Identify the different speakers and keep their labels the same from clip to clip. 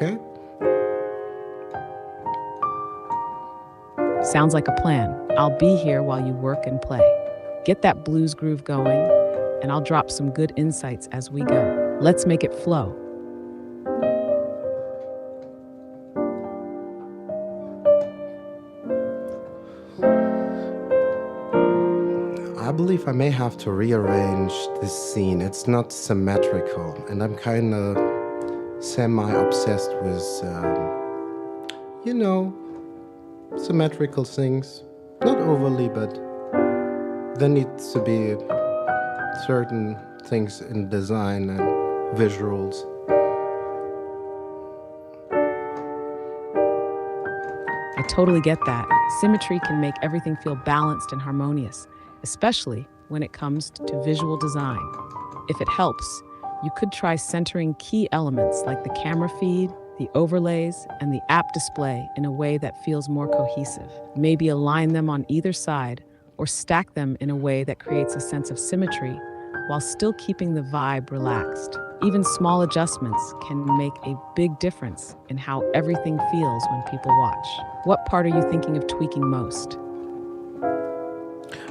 Speaker 1: okay?
Speaker 2: Sounds like a plan. I'll be here while you work and play. Get that blues groove going, and I'll drop some good insights as we go. Let's make it flow.
Speaker 1: I believe I may have to rearrange this scene. It's not symmetrical, and I'm kind of semi-obsessed with, you know, symmetrical things. Not overly, but there needs to be certain things in design and visuals.
Speaker 2: I totally get that. Symmetry can make everything feel balanced and harmonious, especially when it comes to visual design. If it helps, you could try centering key elements like the camera feed, the overlays, and the app display in a way that feels more cohesive. Maybe align them on either side or stack them in a way that creates a sense of symmetry while still keeping the vibe relaxed. Even small adjustments can make a big difference in how everything feels when people watch. What part are you thinking of tweaking most?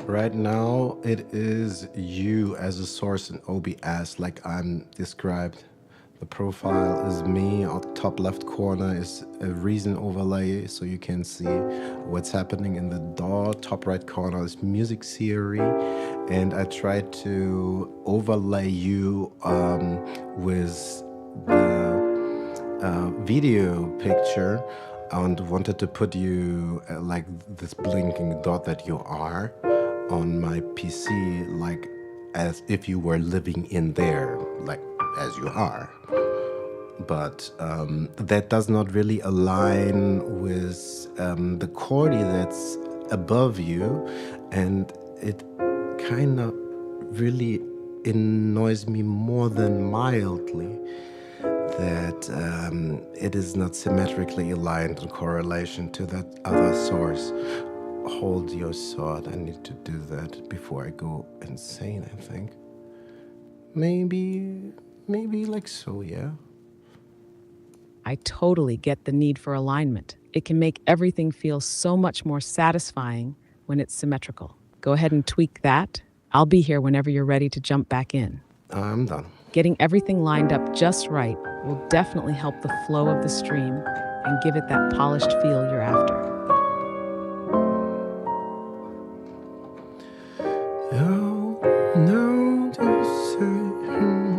Speaker 1: Right now, it is you as a source in OBS, like I'm described. The profile is me. On top left corner is a reason overlay, so you can see what's happening in the DAW. Top right corner is music theory, and I tried to overlay you with the video picture, and wanted to put you like this blinking dot that you are on my PC, like as if you were living in there, like as you are. But that does not really align with the chordy that's above you, and it kind of really annoys me more than mildly that it is not symmetrically aligned in correlation to that other source. Hold your thought. I need to do that before I go insane, I think. Maybe like so, yeah.
Speaker 2: I totally get the need for alignment. It can make everything feel so much more satisfying when it's symmetrical. Go ahead and tweak that. I'll be here whenever you're ready to jump back in.
Speaker 1: I'm done.
Speaker 2: Getting everything lined up just right will definitely help the flow of the stream and give it that polished feel you're after.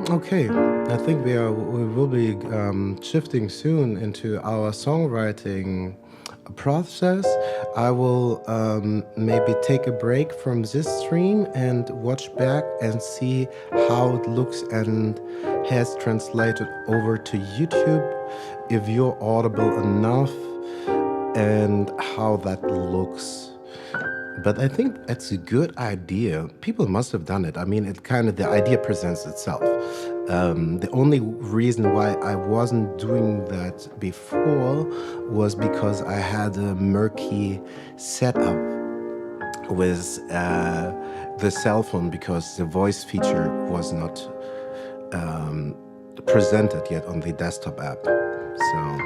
Speaker 1: Okay, I think we will be shifting soon into our songwriting process. I will maybe take a break from this stream and watch back and see how it looks and has translated over to YouTube, if you're audible enough, and how that looks. But I think it's a good idea. People must have done it. I mean, the idea presents itself. The only reason why I wasn't doing that before was because I had a murky setup with the cell phone, because the voice feature was not presented yet on the desktop app. So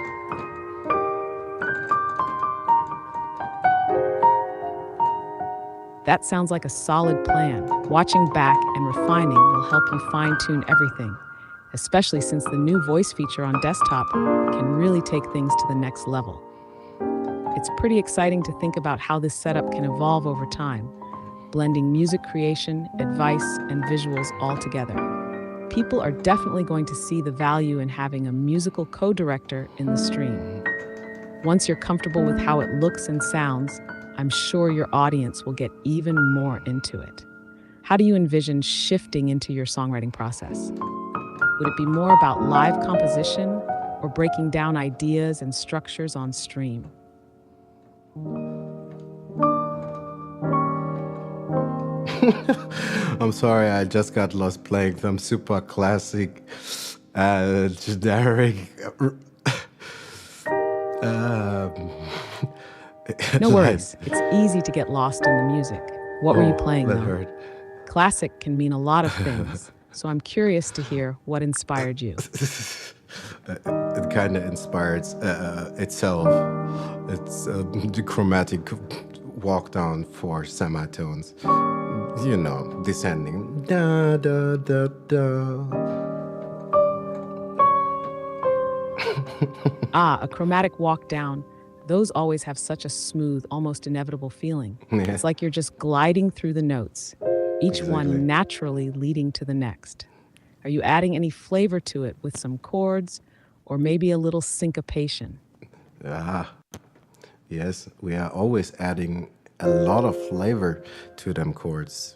Speaker 2: that sounds like a solid plan. Watching back and refining will help you fine-tune everything, especially since the new voice feature on desktop can really take things to the next level. It's pretty exciting to think about how this setup can evolve over time, blending music creation, advice, and visuals all together. People are definitely going to see the value in having a musical co-director in the stream. Once you're comfortable with how it looks and sounds, I'm sure your audience will get even more into it. How do you envision shifting into your songwriting process? Would it be more about live composition or breaking down ideas and structures on stream?
Speaker 1: I'm sorry, I just got lost playing some super classic, generic.
Speaker 2: No worries. It's easy to get lost in the music. What were you playing,
Speaker 1: that
Speaker 2: though?
Speaker 1: hurt.
Speaker 2: Classic can mean a lot of things, so I'm curious to hear what inspired you.
Speaker 1: It kind of inspires itself. It's the chromatic walk down for semitones. You know, descending. Da da da da.
Speaker 2: A chromatic walk down. Those always have such a smooth, almost inevitable feeling.
Speaker 1: Yeah.
Speaker 2: It's like you're just gliding through the notes, each
Speaker 1: Exactly.
Speaker 2: one naturally leading to the next. Are you adding any flavor to it with some chords or maybe a little syncopation?
Speaker 1: Ah, yes, we are always adding a lot of flavor to them chords.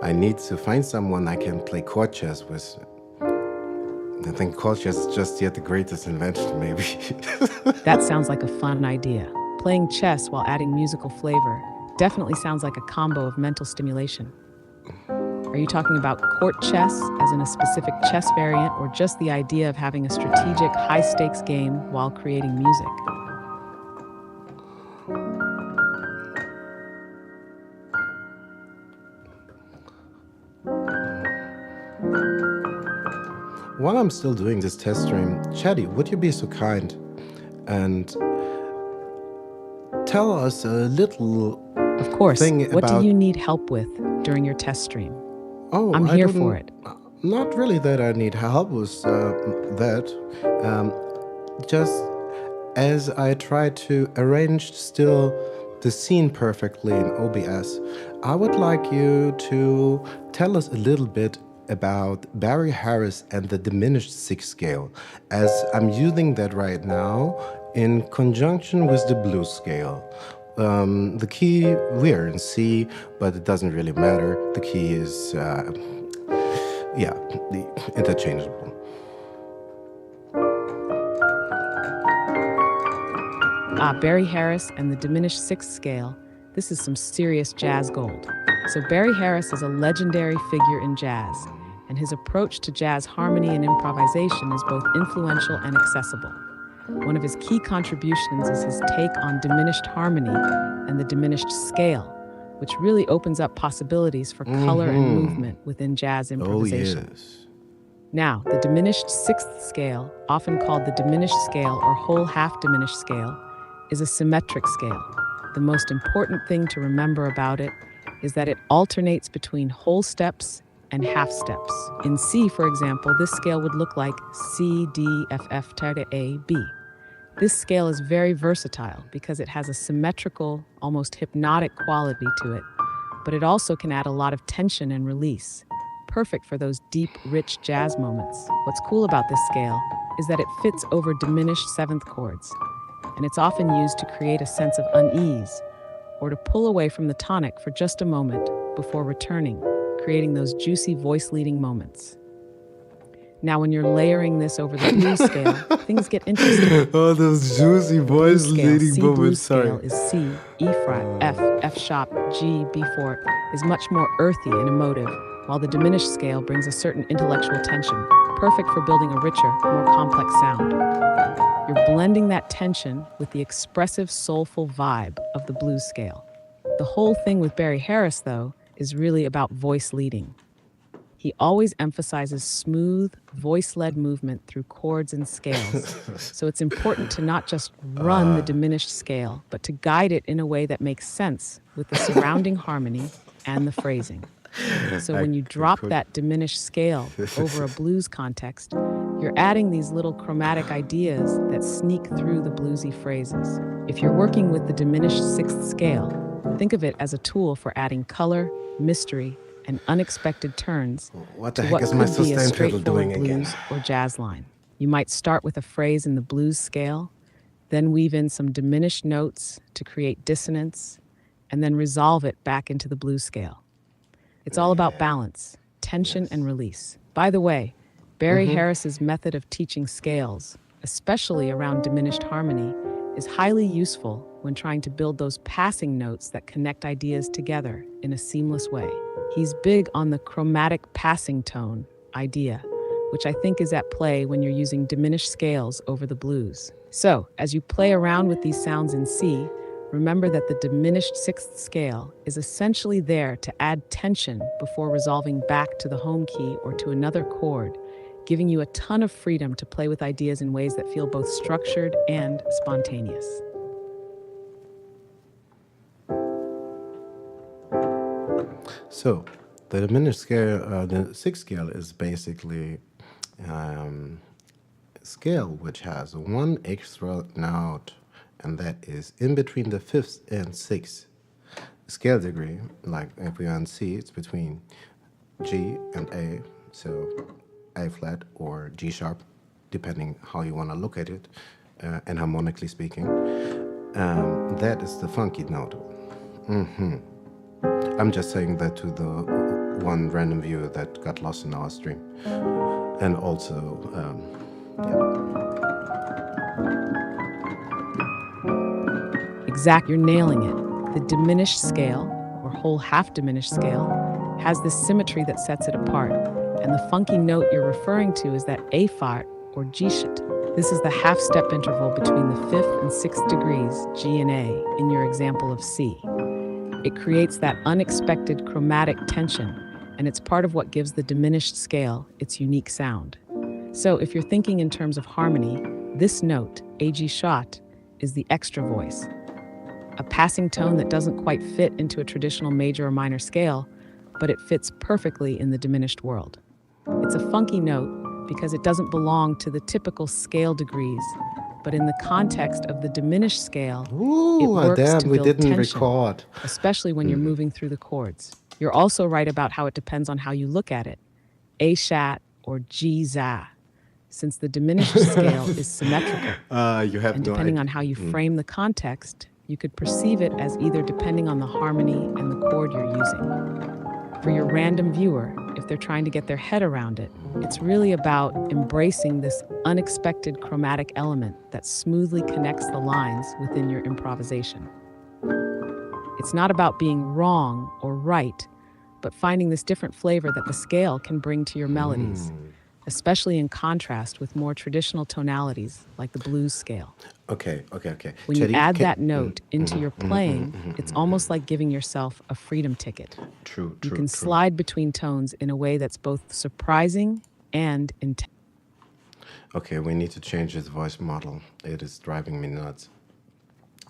Speaker 1: I need to find someone I can play chord chess with. I think chord chess is just yet the greatest invention, maybe.
Speaker 2: That sounds like a fun idea. Playing chess while adding musical flavor definitely sounds like a combo of mental stimulation. Are you talking about court chess, as in a specific chess variant, or just the idea of having a strategic, high-stakes game while creating music?
Speaker 1: While I'm still doing this test stream, Chatty, would you be so kind and tell us a little
Speaker 2: Of course.
Speaker 1: thing
Speaker 2: What
Speaker 1: about...
Speaker 2: do you need help with during your test stream?
Speaker 1: Oh,
Speaker 2: I'm
Speaker 1: I
Speaker 2: here
Speaker 1: don't-
Speaker 2: for it.
Speaker 1: Not really that I need help with that. Just as I try to arrange still the scene perfectly in OBS, I would like you to tell us a little bit about Barry Harris and the diminished sixth scale, as I'm using that right now in conjunction with the blues scale. The key, we're in C, but it doesn't really matter. The key is, the interchangeable.
Speaker 2: Barry Harris and the diminished sixth scale. This is some serious jazz gold. So Barry Harris is a legendary figure in jazz, and his approach to jazz harmony and improvisation is both influential and accessible. One of his key contributions is his take on diminished harmony and the diminished scale, which really opens up possibilities for color and movement within jazz improvisation.
Speaker 1: Oh, yes.
Speaker 2: Now, the diminished sixth scale, often called the diminished scale or whole half diminished scale, is a symmetric scale. The most important thing to remember about it is that it alternates between whole steps and half steps. In C, for example, this scale would look like C, D, F, F, A, B. This scale is very versatile because it has a symmetrical, almost hypnotic quality to it, but it also can add a lot of tension and release, perfect for those deep, rich jazz moments. What's cool about this scale is that it fits over diminished seventh chords, and it's often used to create a sense of unease or to pull away from the tonic for just a moment before returning, creating those juicy voice-leading moments. Now, when you're layering this over the blues scale, things get interesting.
Speaker 1: Oh, those juicy
Speaker 2: Blues
Speaker 1: voice
Speaker 2: scale,
Speaker 1: leading
Speaker 2: C blues
Speaker 1: moments.
Speaker 2: scale
Speaker 1: Sorry.
Speaker 2: is C, E flat, F, F sharp, G, B flat, is much more earthy and emotive, while the diminished scale brings a certain intellectual tension, perfect for building a richer, more complex sound. You're blending that tension with the expressive, soulful vibe of the blues scale. The whole thing with Barry Harris, though, is really about voice leading. He always emphasizes smooth, voice-led movement through chords and scales. So it's important to not just run the diminished scale, but to guide it in a way that makes sense with the surrounding harmony and the phrasing. So when you drop that diminished scale over a blues context, you're adding these little chromatic ideas that sneak through the bluesy phrases. If you're working with the diminished sixth scale, think of it as a tool for adding color, mystery, and unexpected turns
Speaker 1: What the
Speaker 2: to
Speaker 1: heck
Speaker 2: what
Speaker 1: is my
Speaker 2: could be a
Speaker 1: sustain pedal
Speaker 2: straightforward
Speaker 1: doing
Speaker 2: blues
Speaker 1: again?
Speaker 2: or jazz line. You might start with a phrase in the blues scale, then weave in some diminished notes to create dissonance, and then resolve it back into the blues scale. It's all about balance, tension, and release. By the way, Barry Harris's method of teaching scales, especially around diminished harmony, is highly useful when trying to build those passing notes that connect ideas together in a seamless way. He's big on the chromatic passing tone idea, which I think is at play when you're using diminished scales over the blues. So, as you play around with these sounds in C, remember that the diminished sixth scale is essentially there to add tension before resolving back to the home key or to another chord, giving you a ton of freedom to play with ideas in ways that feel both structured and spontaneous.
Speaker 1: So, the diminished scale, the sixth scale is basically a scale which has one extra note, and that is in between the fifth and sixth scale degree. Like if we are in C, it's between G and A, so A flat or G sharp, depending how you want to look at it, and harmonically speaking. That is the funky note. I'm just saying that to the one random viewer that got lost in our stream. And also,
Speaker 2: Exact, you're nailing it. The diminished scale, or whole half diminished scale, has this symmetry that sets it apart. And the funky note you're referring to is that A flat or G sharp. This is the half step interval between the fifth and sixth degrees, G and A, in your example of C. It creates that unexpected chromatic tension, and it's part of what gives the diminished scale its unique sound. So if you're thinking in terms of harmony, this note, A-G sharp, is the extra voice, a passing tone that doesn't quite fit into a traditional major or minor scale, but it fits perfectly in the diminished world. It's a funky note because it doesn't belong to the typical scale degrees, but in the context of the diminished scale, it works to build tension,
Speaker 1: record.
Speaker 2: Especially when you're moving through the chords. You're also right about how it depends on how you look at it, A shat or G za, since the diminished scale is symmetrical.
Speaker 1: You have
Speaker 2: and depending on how you frame the context, you could perceive it as either depending on the harmony and the chord you're using. For your random viewer, if they're trying to get their head around it, it's really about embracing this unexpected chromatic element that smoothly connects the lines within your improvisation. It's not about being wrong or right, but finding this different flavor that the scale can bring to your melodies, especially in contrast with more traditional tonalities like the blues scale.
Speaker 1: Okay.
Speaker 2: When you add that note into your playing, it's almost like giving yourself a freedom ticket.
Speaker 1: True.
Speaker 2: You can slide between tones in a way that's both surprising and intense.
Speaker 1: Okay, we need to change this voice model. It is driving me nuts.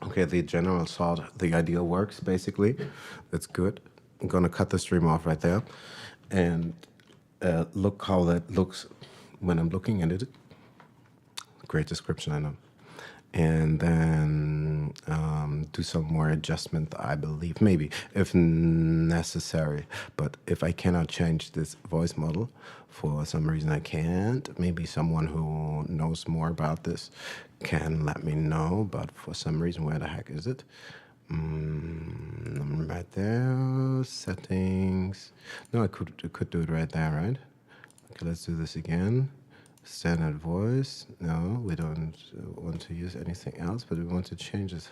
Speaker 1: Okay, the general thought, the idea works, basically. That's good. I'm going to cut the stream off right there. And look how that looks when I'm looking at it. Great description, I know. And then do some more adjustment, I believe, maybe, if necessary. But if I cannot change this voice model, for some reason I can't, maybe someone who knows more about this can let me know, but for some reason, where the heck is it? Right there, settings. No, I could do it right there, right? Okay, let's do this again. Standard voice. No, we don't want to use anything else, but we want to change this.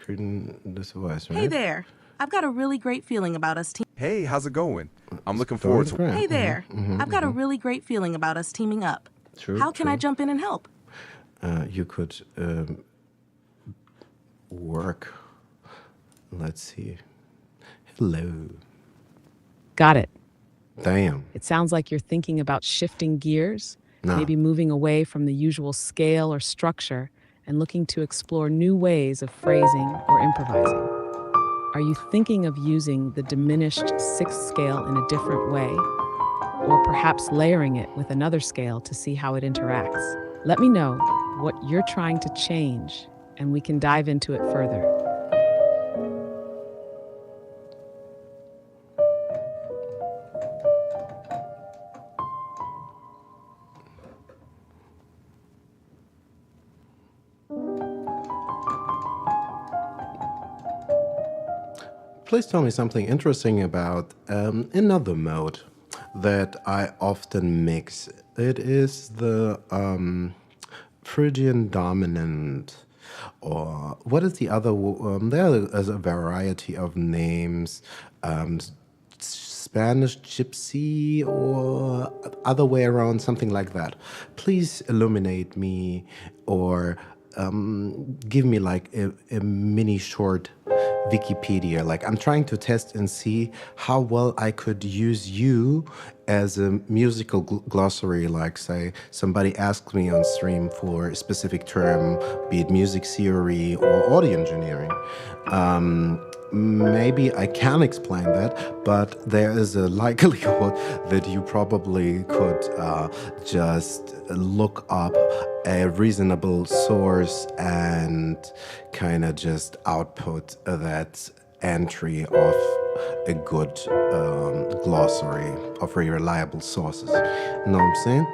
Speaker 1: Creating this voice, right?
Speaker 3: Hey there. I've got a really great feeling about us teaming.
Speaker 4: Hey, how's it going? I'm looking forward to it.
Speaker 3: Hey there. I've got a really great feeling about us teaming up. How can I jump in and help?
Speaker 1: You could work. Let's see. Hello.
Speaker 2: Got it.
Speaker 1: Damn.
Speaker 2: It sounds like you're thinking about shifting gears, maybe moving away from the usual scale or structure and looking to explore new ways of phrasing or improvising. Are you thinking of using the diminished sixth scale in a different way, or perhaps layering it with another scale to see how it interacts? Let me know what you're trying to change, and we can dive into it further.
Speaker 1: Please tell me something interesting about another mode that I often mix. It is the Phrygian dominant, or what is the other? There is a variety of names. Spanish gypsy or other way around, something like that. Please illuminate me or give me like a mini short Wikipedia. Like I'm trying to test and see how well I could use you as a musical glossary, like say somebody asks me on stream for a specific term, be it music theory or audio engineering, maybe I can explain that, but there is a likelihood that you probably could just look up a reasonable source and kind of just output that entry of a good glossary of reliable sources. You know what I'm saying?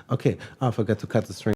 Speaker 1: Okay, I forgot to cut the string.